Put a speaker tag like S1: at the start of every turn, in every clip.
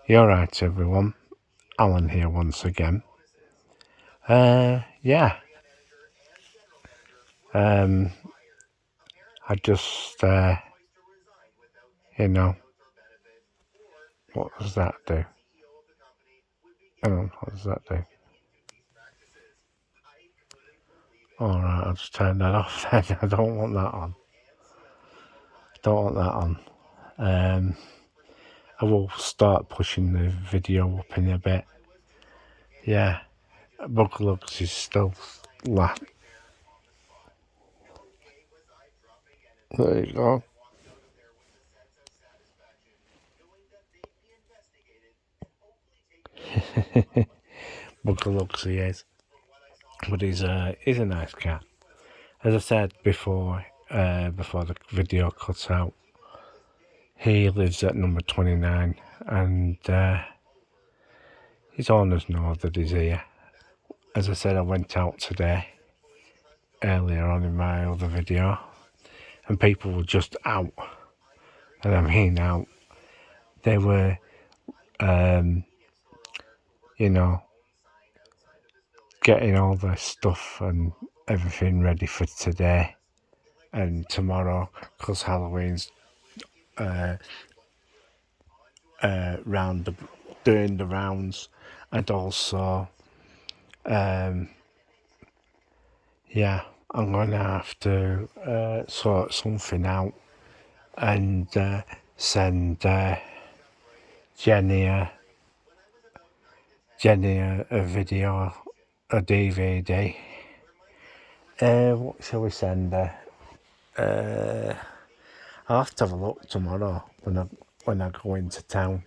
S1: You're right, everyone. Alan here once again. Yeah. Um, I just, you know, what does that do? What does that do? Alright, I'll just turn that off then. I don't want that on. I will start pushing the video up in a bit. Yeah. Bugalugs is still There you go. Bugalugs he is. But he's a nice cat. As I said before the video cuts out, he lives at number 29, and his owners know that he's here. As I said, I went out today, earlier on in my other video, and people were just out, and I mean out. They were, getting all their stuff and everything ready for today and tomorrow, because Halloween's doing the rounds, and also, I'm going to have to sort something out and send Jenny a video, a DVD. What shall we send her? I'll have to have a look tomorrow when I go into town,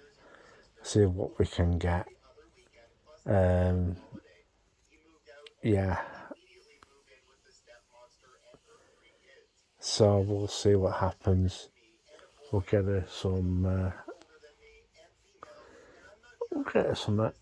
S1: see what we can get. Yeah. So we'll see what happens. We'll get her some. We'll get her some.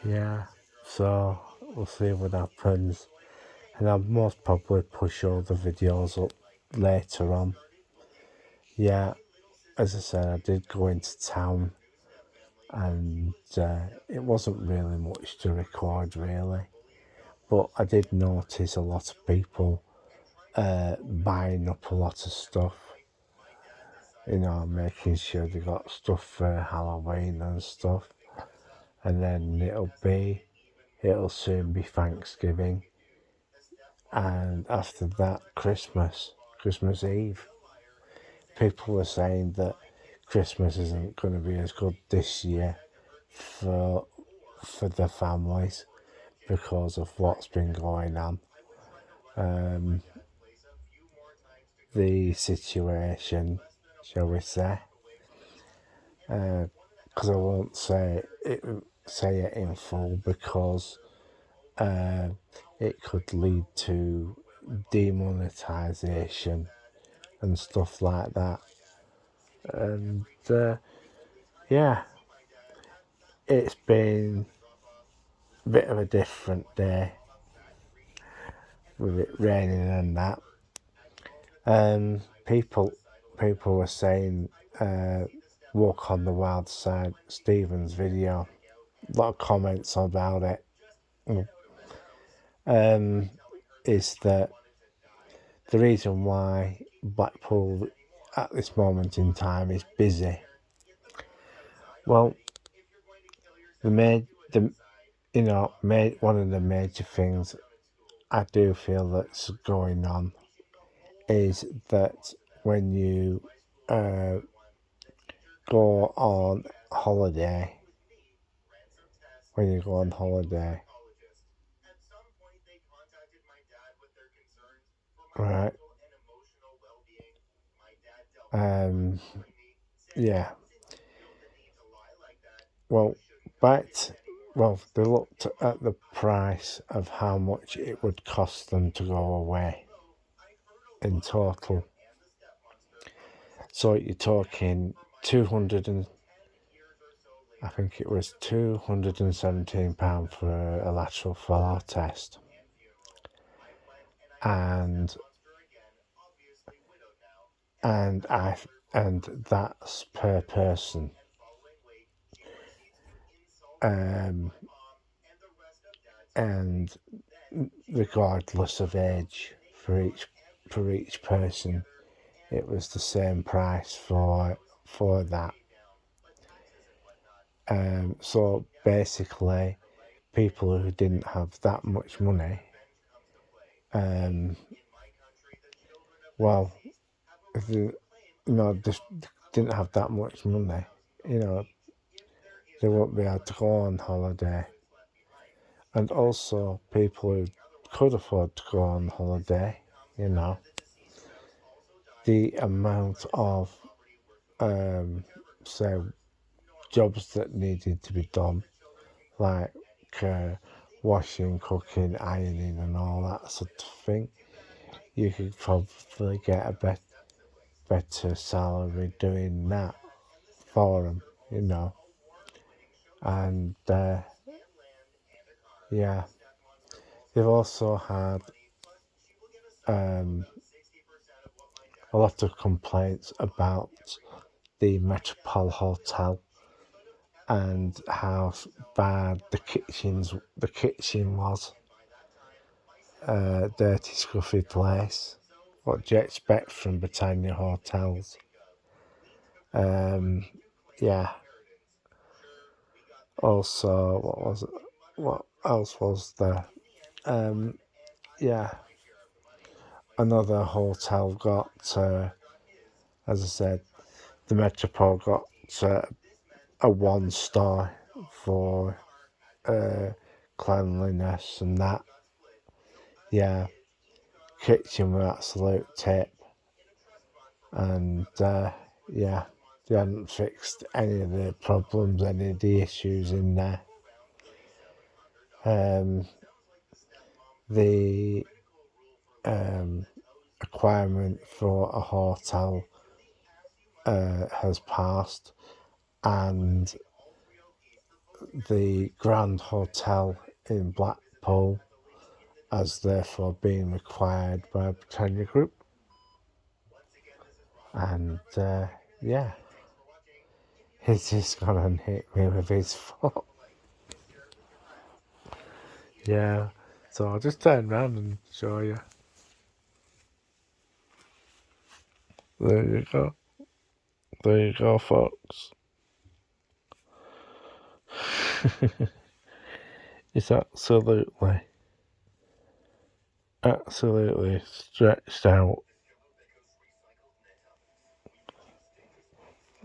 S1: Yeah. So we'll see what happens, and I'll most probably push all the videos up later on. Yeah. As I said, I did go into town, and it wasn't really much to record, really. But I did notice a lot of people buying up a lot of stuff, making sure they got stuff for Halloween and stuff. And then it'll soon be Thanksgiving. And after that, Christmas Eve. People were saying that Christmas isn't going to be as good this year for the families because of what's been going on. The situation, shall we say? Because I won't say it in full, because it could lead to demonetisation and stuff like that. And yeah, it's been a bit of a different day with it raining and that. People were saying, walk on the wild side, Stephen's video. A lot of comments about it. Is that the reason why Blackpool at this moment in time is busy? Well, one of the major things I do feel that's going on is that when you go on holiday, right? Yeah. Well, well, they looked at the price of how much it would cost them to go away in total. So you're talking I think it was £217 for a lateral flow test, and that's per person, and regardless of age for each person, it was the same price for that. So basically, people who didn't have that much money, well, if they, just didn't have that much money, they won't be able to go on holiday. And also, people who could afford to go on holiday, the amount of, say, jobs that needed to be done, like washing, cooking, ironing, and all that sort of thing, you could probably get a better salary doing that for them, And yeah, they've also had a lot of complaints about the Metropole Hotel and how bad the kitchen was. Dirty, scruffy place. What do you expect from Britannia Hotels? Yeah. Also, what else was there? Yeah. Another hotel got, as I said, the Metropole got a 1-star for cleanliness and that. Yeah. Kitchen were absolute tip. And yeah, they hadn't fixed any of the problems, any of the issues in there. The requirement for a hotel has passed, and the Grand Hotel in Blackpool has therefore been required by Britannia Group. And yeah, he's just gone and hit me with his foot. Yeah, so I'll just turn around and show you. There you go. There you go, folks. It's absolutely stretched out.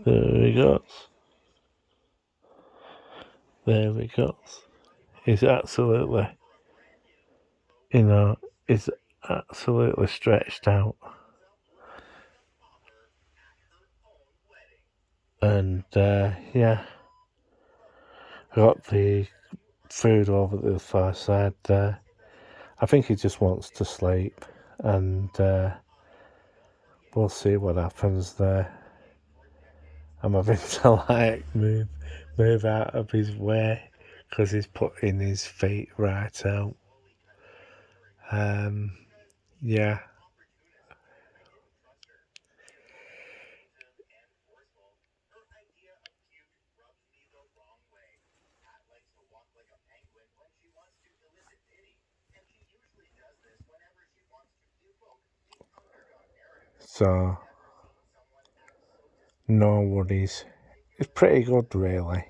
S1: There he goes. There he goes. He's absolutely, it's absolutely stretched out. And yeah, I got the food over the far side there. I think he just wants to sleep, and we'll see what happens there. I'm having to move out of his way because he's putting his feet right out. Yeah. So, no worries. It's pretty good, really.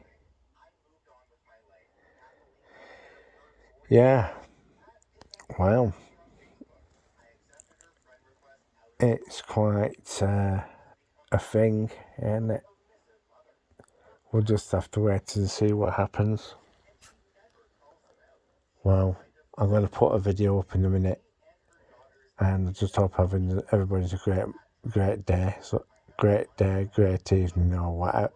S1: Yeah. Well, it's quite a thing, isn't it? We'll just have to wait and see what happens. Well, I'm going to put a video up in a minute, and I just hope everybody's a great day. So, great day, great evening, or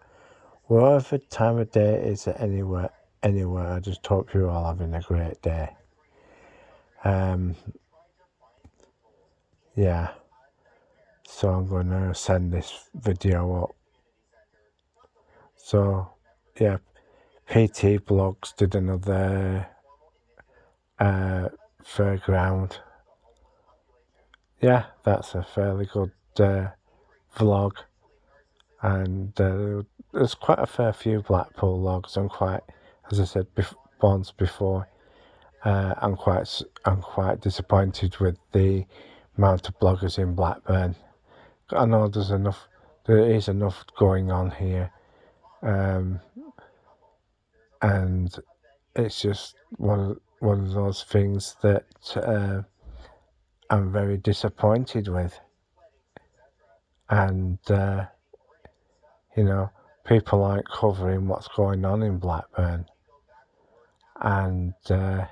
S1: whatever time of day it is anywhere anyway, I just hope you're all having a great day. Yeah, so I'm going to send this video up. So, yeah, PT Blogs did another fairground. Yeah, that's a fairly good vlog, and there's quite a fair few Blackpool logs. I'm quite, as I said once before, I'm quite disappointed with the amount of bloggers in Blackburn. I know there is enough going on here, and it's just one of those things that I'm very disappointed with, and people aren't covering what's going on in Blackburn, and how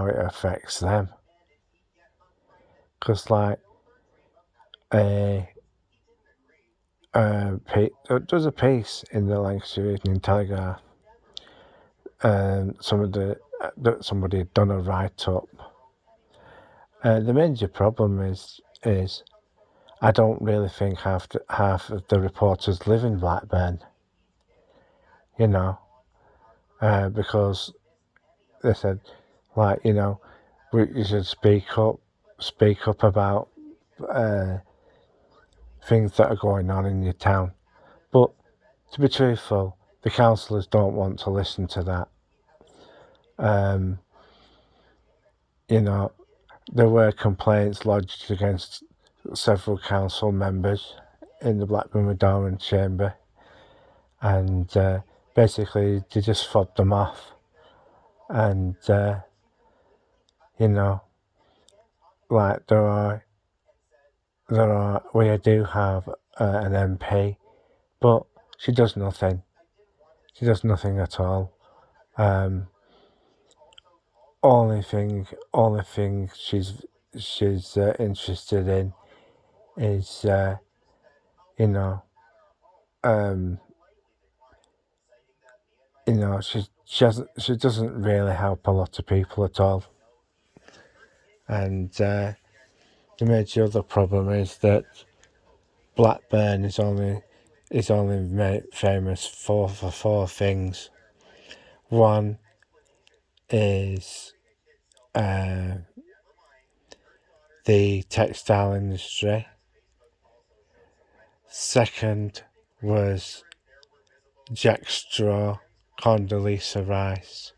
S1: it affects them. Because there's a piece in the Lancashire Evening Telegraph, somebody had done a write-up. The major problem is I don't really think half of the reporters live in Blackburn, because they said, you should speak up about things that are going on in your town. But to be truthful, the councillors don't want to listen to that. There were complaints lodged against several council members in the Blackburn Darwen Chamber, and basically they just fobbed them off. And we do have an MP, but she does nothing. She does nothing at all. Only thing she's interested in is she doesn't really help a lot of people at all. And the major other problem is that Blackburn is only famous for four things. One is the textile industry. Second was Jack Straw, Condoleezza Rice,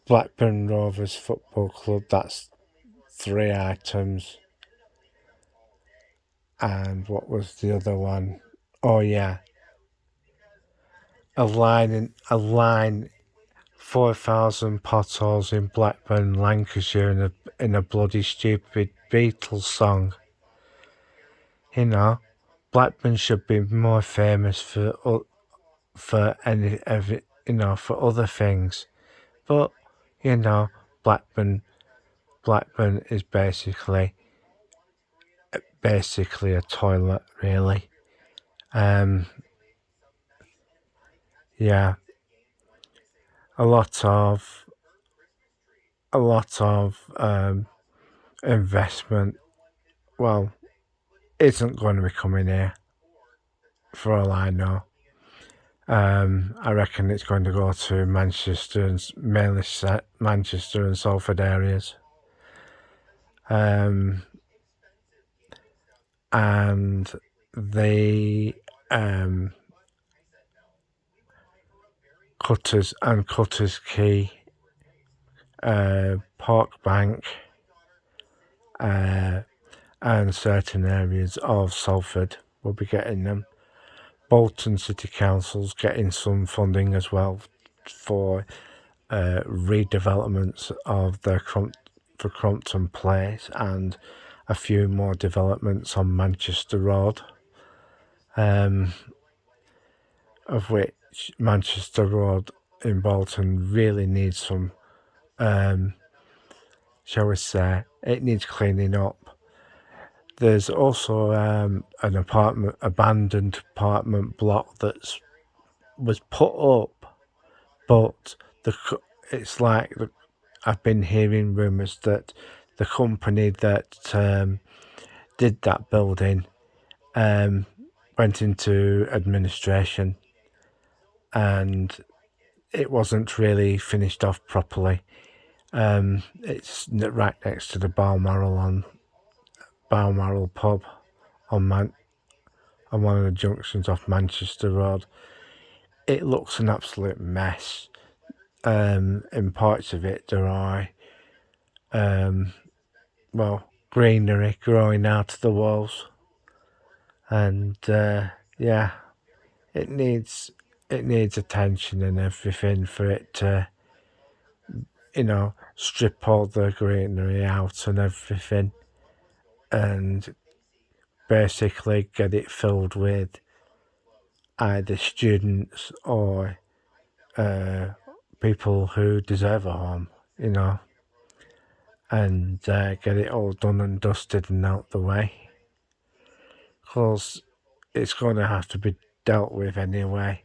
S1: Blackburn Rovers Football Club. That's 3 items. And what was the other one? Oh yeah, a line 4,000 potholes in Blackburn, Lancashire, in a bloody stupid Beatles song. Blackburn should be more famous for other things, but Blackburn is basically a toilet, really. Yeah, a lot of investment, isn't going to be coming here, for all I know. I reckon it's going to go to Manchester, and mainly Manchester and Salford areas. And the Cutters Quay, Park Bank, and certain areas of Salford will be getting them. Bolton City Council's getting some funding as well for redevelopments of for Crompton Place, and a few more developments on Manchester Road, of which Manchester Road in Bolton really needs some, shall we say, it needs cleaning up. There's also an abandoned apartment block that was put up but it's like I've been hearing rumours that the company that did that building went into administration, and it wasn't really finished off properly. It's right next to the Balmoral pub on one of the junctions off Manchester Road. It looks an absolute mess. In parts of it, there are greenery growing out of the walls, and yeah, it needs attention and everything for it to, strip all the greenery out and everything, and basically get it filled with either students or people who deserve a home, and get it all done and dusted and out the way, because it's going to have to be dealt with anyway,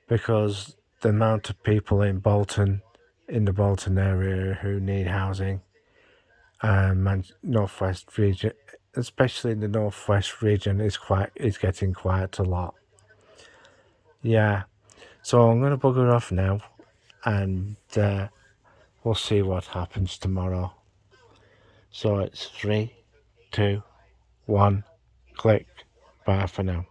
S1: because the amount of people in the Bolton area who need housing, and northwest region, especially in the northwest region, is getting quite a lot. Yeah, so I'm going to bugger off now, and we'll see what happens tomorrow. So it's 3, 2, 1, click. Bye for now.